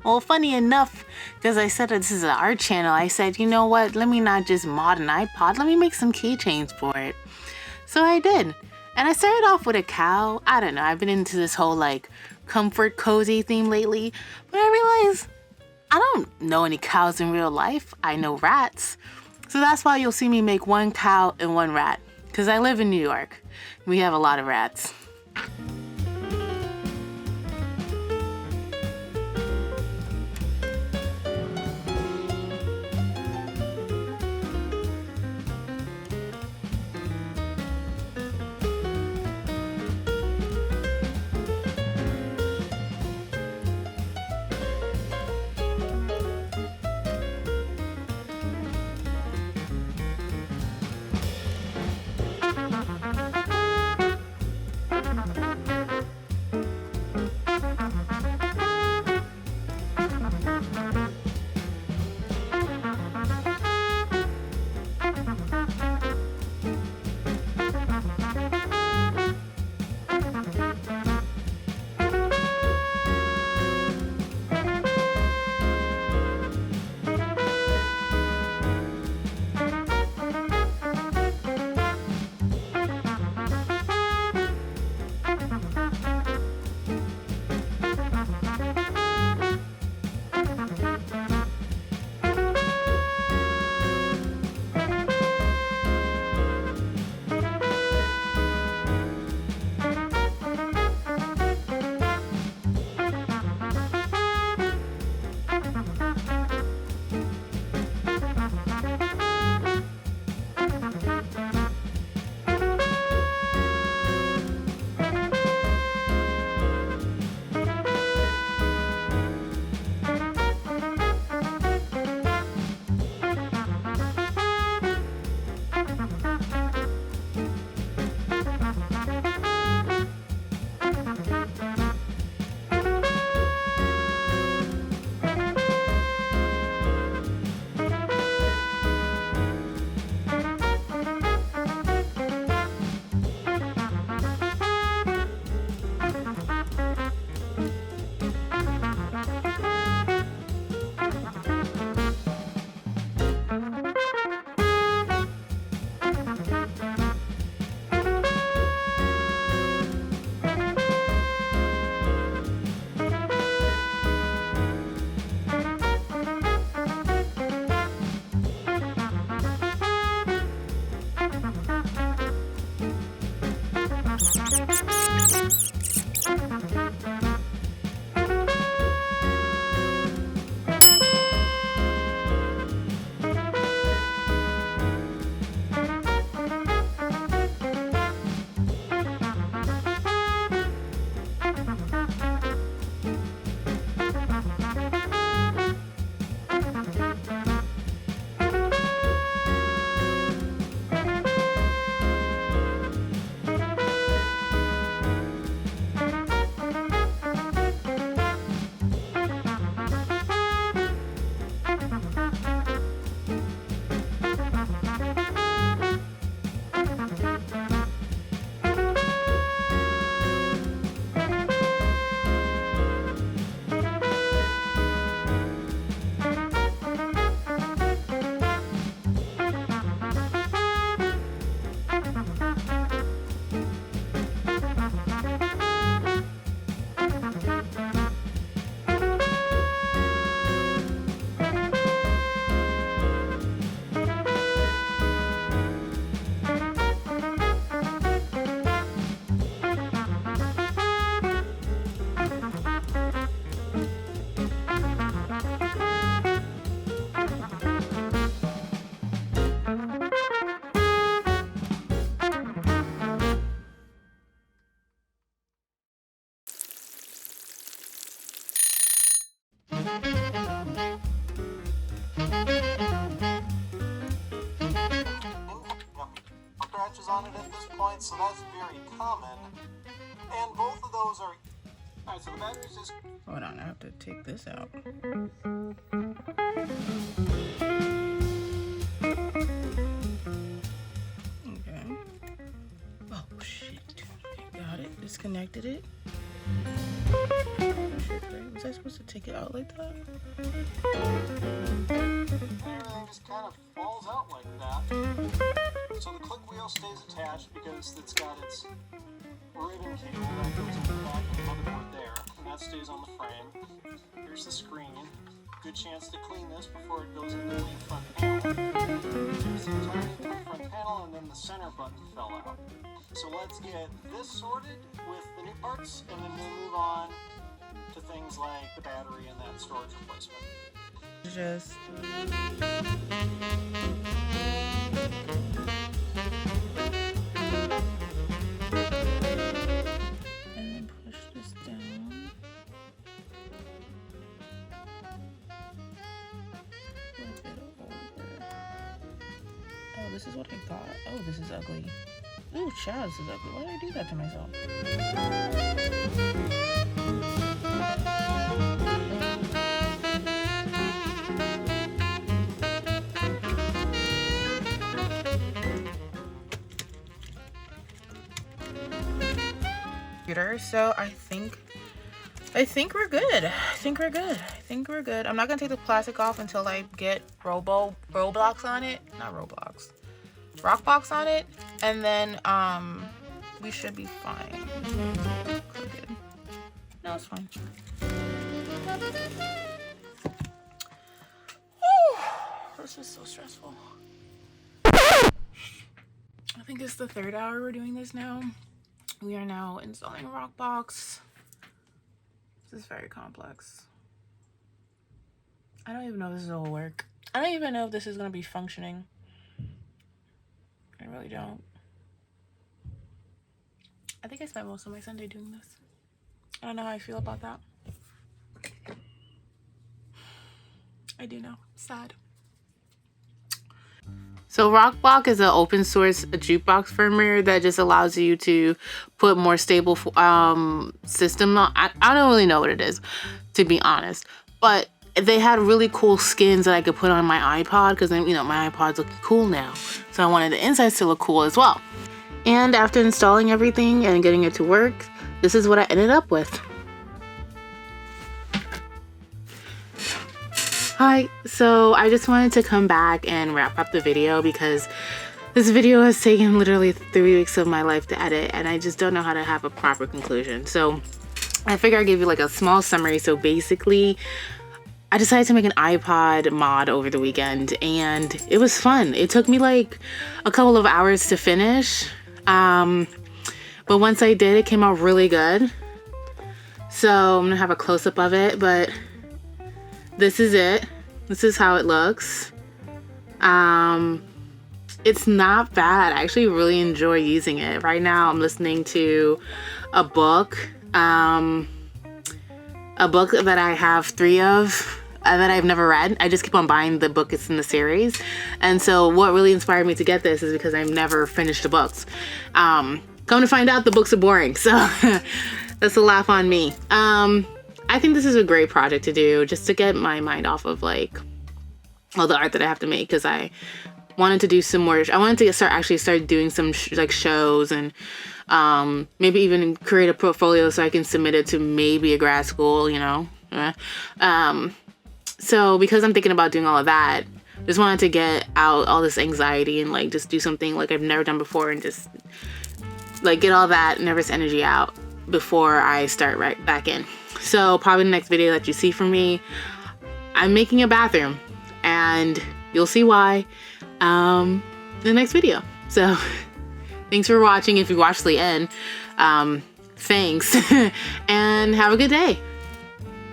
Well, funny enough, because I said this is an art channel, I said, you know what, let me not just mod an iPod, let me make some keychains for it. So I did. And I started off with a cow. I don't know, I've been into this whole like comfort cozy theme lately, but I realized I don't know any cows in real life. I know rats. So that's why you'll see me make one cow and one rat, because I live in New York. We have a lot of rats. screws on it at this point, so that's very common. And both of those are... Alright, so the battery's just... Hold on, I have to take this out. Okay. Oh, shit. Okay, got it. Disconnected it. Shit, right? Was I supposed to take it out like that? Everything just kind of falls out like that. So the click wheel stays attached because it's got its ribbon cable that goes in the back of the motherboard there, and that stays on the frame. Here's the screen. Good chance to clean this before it goes into the main front panel. Here's the entirety of the front panel, and then the center button fell out. So let's get this sorted with the new parts, and then we'll move on to things like the battery and that storage replacement. Just... and then push this down. Flip it over. Oh, this is what I got. Oh, this is ugly. Ooh, child, this is ugly. Why did I do that to myself? So I think we're good. I think we're good. I'm not gonna take the plastic off until I get Roblox on it. Not Roblox. Rockbox on it, and then we should be fine. Crooked. No, it's fine. Whew, this is so stressful. I think it's the 3rd hour we're doing this now. We are now installing a Rockbox. This is very complex. I don't even know if this will work. I don't even know if this is gonna be functioning. I really don't. I think I spent most of my Sunday doing this. I don't know how I feel about that. I do know. Sad. So Rockbox is an open source jukebox firmware that just allows you to put more stable system on. I don't really know what it is, to be honest. But they had really cool skins that I could put on my iPod because, you know, my iPod's looking cool now. So I wanted the insides to look cool as well. And after installing everything and getting it to work, this is what I ended up with. Hi, so I just wanted to come back and wrap up the video because this video has taken literally 3 weeks of my life to edit and I just don't know how to have a proper conclusion. So I figure I'd give you like a small summary. So basically, I decided to make an iPod mod over the weekend and it was fun. It took me like a couple of hours to finish. But once I did, it came out really good. So I'm gonna have a close-up of it, but this is it. This is how it looks. It's not bad. I actually really enjoy using it. Right now I'm listening to a book that I have 3 of that I've never read. I just keep on buying the book. It's in the series. And so what really inspired me to get this is because I've never finished the books. Come to find out, the books are boring. So that's a laugh on me. I think this is a great project to do just to get my mind off of like all the art that I have to make, because I wanted to do some more. I wanted to start doing some like shows and maybe even create a portfolio so I can submit it to maybe a grad school, you know. So because I'm thinking about doing all of that, just wanted to get out all this anxiety and like just do something like I've never done before and just like get all that nervous energy out before I start right back in. So probably the next video that you see from me, I'm making a bathroom and you'll see why in the next video. So thanks for watching. If you watched the end, thanks and have a good day.